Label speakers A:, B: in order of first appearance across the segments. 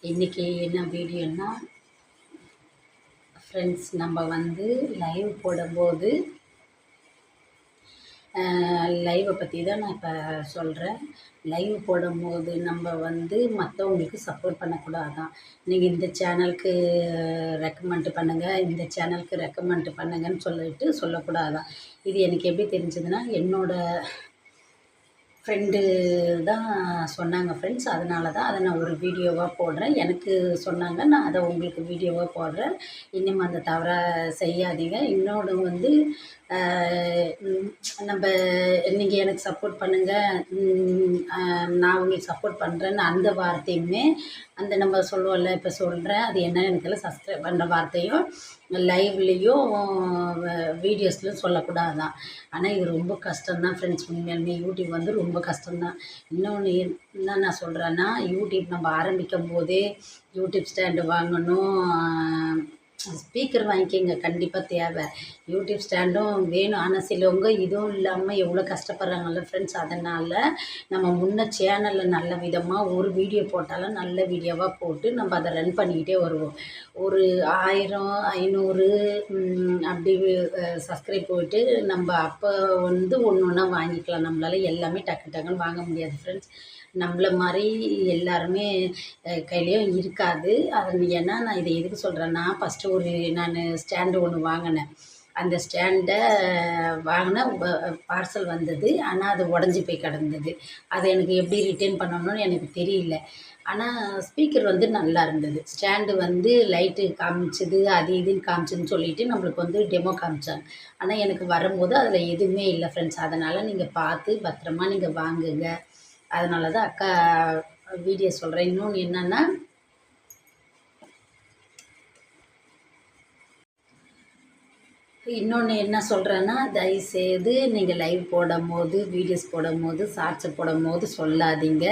A: இன்றைக்கி என்ன வீடியோன்னா ஃப்ரெண்ட்ஸ், நம்ம லைவ் போடும்போது லைவை பற்றி தான் நான் இப்போ சொல்கிறேன். லைவ் போடும்போது நம்ம மற்றவங்களுக்கு சப்போர்ட் பண்ணக்கூடாதான். நீங்கள் இந்த சேனலுக்கு ரெக்கமெண்ட் பண்ணுங்கள், இந்த சேனலுக்கு ரெக்கமெண்ட் பண்ணுங்கன்னு சொல்லக்கூடாதான். இது எனக்கு எப்படி தெரிஞ்சதுன்னா, என்னோடய ஃப்ரெண்டு தான் சொன்னாங்க ஃப்ரெண்ட்ஸ். அதனால தான் அதை நான் ஒரு வீடியோவாக போடுறேன். எனக்கு சொன்னாங்க, நான் அதை உங்களுக்கு வீடியோவாக போடுறேன். இன்னும் அந்த தவறாக செய்யாதீங்க. இன்னொன்று நம்ம நீங்கள் எனக்கு சப்போர்ட் பண்ணுங்கள், நான் உங்களுக்கு சப்போர்ட் பண்ணுறேன்னு அந்த வார்த்தையுமே நம்ம சொல்லுவோம்ல, இப்போ சொல்கிறேன் அது என்னன்னு எனக்கெல்லாம் சப்ஸ்கிரைப் பண்ணுற வார்த்தையும் லைவ்லேயும் வீடியோஸ்லையும் சொல்லக்கூடாதான். ஆனால் இது ரொம்ப கஷ்டம்தான் ஃப்ரெண்ட்ஸ். உண்மையாலுமே யூடியூப் ரொம்ப கஷ்டம்தான். இன்னொன்று என்ன நான் சொல்கிறேன்னா, யூடியூப் நம்ம ஆரம்பிக்கும் போதே யூடியூப் ஸ்டாண்டு வாங்கணும், ஸ்பீக்கர் வாங்கிக்கோங்க, கண்டிப்பாக தேவை. யூடியூப் ஸ்டாண்டும் வேணும். ஆனால் சிலவங்க இதுவும் இல்லாமல் எவ்வளோ கஷ்டப்படுறாங்கல்ல ஃப்ரெண்ட்ஸ். அதனால் நம்ம சேனலில் நல்ல விதமாக ஒரு வீடியோ போட்டாலும் நல்ல வீடியோவாக போட்டு நம்ம அதை ரன் பண்ணிக்கிட்டே வருவோம். ஒரு 1000 500 அப்படி சப்ஸ்கிரைப் போயிட்டு நம்ம அப்போ ஒன்று ஒன்றா வாங்கிக்கலாம். நம்மளால் எல்லாமே டக்கு டக்குன்னு வாங்க முடியாது ஃப்ரெண்ட்ஸ். நம்மள மாதிரி எல்லாருமே கையிலையும் இருக்காது. ஏன்னா நான் இதை எதுக்கு சொல்கிறேன்னா, ஃபஸ்ட்டு நான் ஸ்டாண்டு ஒன்று வாங்கினேன். அந்த ஸ்டாண்டை வாங்கினேன், பார்சல் வந்தது. ஆனால் அது உடஞ்சி போய் கிடந்தது. அதை எனக்கு எப்படி ரிட்டர்ன் பண்ணணும்னு எனக்கு தெரியல. ஆனால் ஸ்பீக்கர் நல்லா இருந்தது. ஸ்டாண்டு லைட்டு காமிச்சது, அது இதுன்னு காமிச்சுன்னு சொல்லிவிட்டு நம்மளுக்கு டெமோ காமிச்சாங்க. ஆனால் எனக்கு வரும்போது அதில் எதுவுமே இல்லை ஃப்ரெண்ட்ஸ். அதனால் நீங்கள் பார்த்து பத்திரமா நீங்கள் வாங்குங்க. அதனால தான் அக்கா வீடியோ சொல்கிறேன். இன்னொன்று என்னென்னா, என்ன சொல்கிறேன்னா, தயவுசெய்து நீங்கள் லைவ் போடும்போது, வீடியோஸ் போடும்போது, ஷார்ட்ஸை போடும்போது சொல்லாதீங்க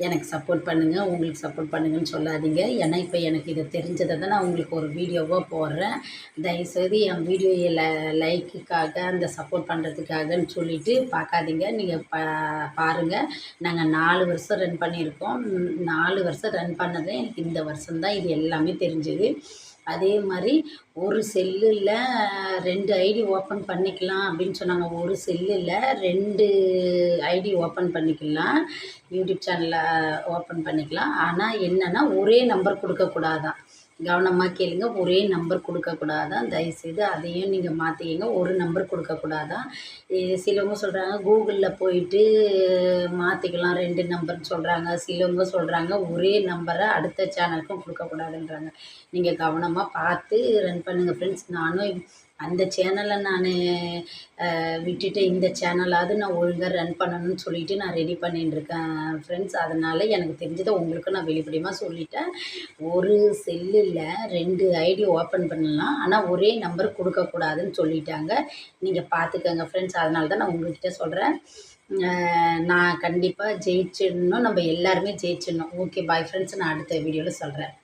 A: எனக்கு சப்போர்ட் பண்ணுங்கள், உங்களுக்கு சப்போர்ட் பண்ணுங்கன்னு சொல்லாதீங்க. ஏன்னா இப்போ எனக்கு இதை தெரிஞ்சதை தான் நான் உங்களுக்கு ஒரு வீடியோவாக போடுறேன். தயவுசெய்து என் வீடியோ லைக்குக்காக, அந்த சப்போர்ட் பண்ணுறதுக்காகன்னு சொல்லிவிட்டு பார்க்காதீங்க. நீங்கள் பாருங்கள். நாங்கள் 4 வருஷம் ரன் பண்ணியிருக்கோம். 4 வருஷம் ரன் பண்ணது எனக்கு இந்த வருஷம்தான் இது எல்லாமே தெரிஞ்சுது. அதே மாதிரி ஒரு செல்லில் 2 ஐடி ஓப்பன் பண்ணிக்கலாம் அப்படின்னு சொன்னாங்க. ஒரு செல்லில் 2 ஐடி ஓப்பன் பண்ணிக்கலாம், யூடியூப் சேனலில் ஓப்பன் பண்ணிக்கலாம். ஆனால் என்னென்னா, ஒரே நம்பர் கொடுக்கக்கூடாதான். கவனமாக கேளுங்க, ஒரே நம்பர் கொடுக்கக்கூடாதான். தயவுசெய்து அதையும் நீங்கள் மாற்றிக்கிங்க. ஒரு நம்பர் கொடுக்கக்கூடாதான். சிலவங்க சொல்கிறாங்க கூகுளில் போயிட்டு மாற்றிக்கலாம் 2 நம்பர்னு சொல்கிறாங்க. சிலவங்க சொல்கிறாங்க ஒரே நம்பரை அடுத்த சேனலுக்கும் கொடுக்கக்கூடாதுன்றாங்க. நீங்கள் கவனமாக பார்த்து ரன் பண்ணுங்கள் ஃப்ரெண்ட்ஸ். நானும் அந்த சேனலை நான் விட்டுட்டு இந்த சேனலாவது நான் ஒழுங்காக ரன் பண்ணணும்னு சொல்லிவிட்டு நான் ரெடி பண்ணிட்டுருக்கேன் ஃப்ரெண்ட்ஸ். அதனால் எனக்கு தெரிஞ்சதை உங்களுக்கு நான் வெளிப்படையாக சொல்லிட்டேன். ஒரு செல்லில் 2 ஐடி ஓப்பன் பண்ணலாம், ஆனால் ஒரே நம்பர் கொடுக்கக்கூடாதுன்னு சொல்லிட்டாங்க. நீங்கள் பார்த்துக்கங்க ஃப்ரெண்ட்ஸ். அதனால தான் நான் உங்கள்கிட்ட சொல்கிறேன். நான் கண்டிப்பாக ஜெயிச்சிடணும், நம்ம எல்லாருமே ஜெயிச்சிடணும். Okay, bye friends. நான் அடுத்த வீடியோவில் சொல்கிறேன்.